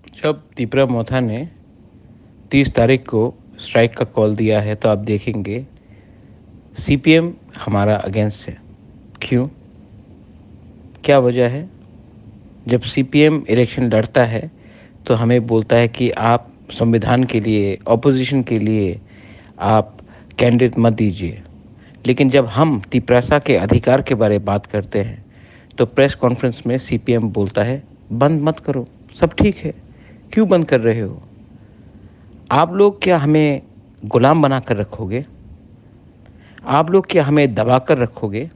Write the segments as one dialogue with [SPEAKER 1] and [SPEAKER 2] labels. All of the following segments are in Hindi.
[SPEAKER 1] जब तीपरा मोथा ने 30 तारीख को स्ट्राइक का कॉल दिया है तो आप देखेंगे सीपीएम हमारा अगेंस्ट है। क्यों? क्या वजह है? जब सीपीएम इलेक्शन लड़ता है तो हमें बोलता है कि आप संविधान के लिए, ऑपोजिशन के लिए आप कैंडिडेट मत दीजिए। लेकिन जब हम तिपरासा के अधिकार के बारे में बात करते हैं तो प्रेस कॉन्फ्रेंस में सीपीएम बोलता है बंद मत करो, सब ठीक है, क्यों बंद कर रहे हो? आप लोग क्या हमें गुलाम बना कर रखोगे? आप लोग क्या हमें दबा कर रखोगे?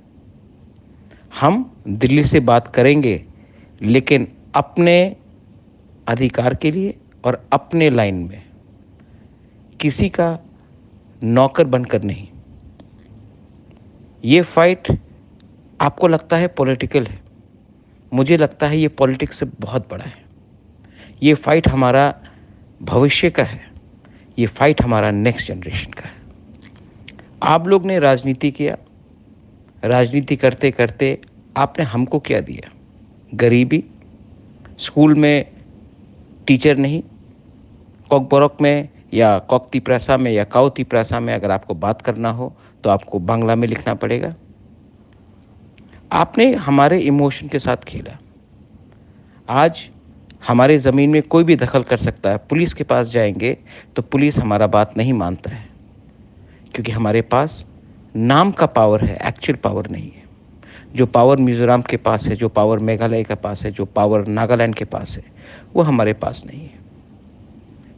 [SPEAKER 1] हम दिल्ली से बात करेंगे, लेकिन अपने अधिकार के लिए और अपने लाइन में, किसी का नौकर बनकर नहीं। ये फाइट आपको लगता है पॉलिटिकल है, मुझे लगता है ये पॉलिटिक्स से बहुत बड़ा है। ये फाइट हमारा भविष्य का है, ये फाइट हमारा नेक्स्ट जनरेशन का है। आप लोग ने राजनीति किया, राजनीति करते करते आपने हमको क्या दिया? गरीबी, स्कूल में टीचर नहीं, कॉकबोरक में या कॉकतिप्रासा में या काउतिप्रासा में अगर आपको बात करना हो तो आपको बांग्ला में लिखना पड़ेगा। आपने हमारे इमोशन के साथ खेला। आज हमारे ज़मीन में कोई भी दखल कर सकता है। पुलिस के पास जाएंगे तो पुलिस हमारा बात नहीं मानता है, क्योंकि हमारे पास नाम का पावर है, एक्चुअल पावर नहीं है। जो पावर मिज़ोरम के पास है, जो पावर मेघालय के पास है, जो पावर नागालैंड के पास है, वो हमारे पास नहीं है।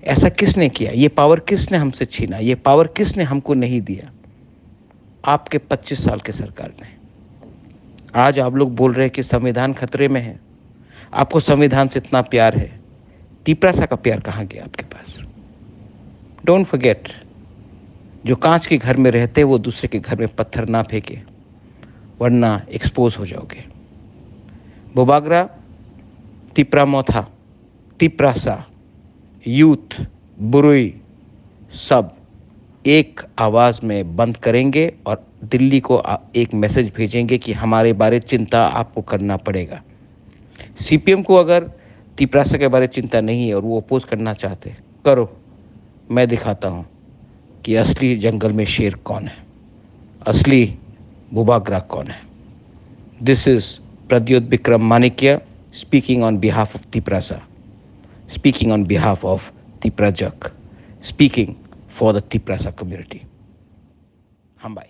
[SPEAKER 1] ऐसा किसने किया? ये पावर किसने हमसे छीना? ये पावर किसने हमको नहीं दिया? आपके 25 साल के सरकार ने। आज आप लोग बोल रहे हैं कि संविधान खतरे में है, आपको संविधान से इतना प्यार है। तिपरासा का प्यार कहाँ गया आपके पास? डोंट फॉरगेट, जो कांच के घर में रहते वो दूसरे के घर में पत्थर ना फेंके, वरना एक्सपोज हो जाओगे। बोबाग्रा, तिपरा मोथा, तिपरासा, यूथ, बुरुई, सब एक आवाज़ में बंद करेंगे और दिल्ली को एक मैसेज भेजेंगे कि हमारे बारे चिंता आपको करना पड़ेगा। सीपीएम को अगर तिपरासा के बारे चिंता नहीं है और वो अपोज करना चाहते, करो, मैं दिखाता हूँ कि असली जंगल में शेर कौन है, असली बुबाग्रा कौन है। This is Pradyot Bikram Manikya speaking on behalf of Tiprasa, speaking on behalf of Tiprajak, speaking for the Tiprasa community. Hambai.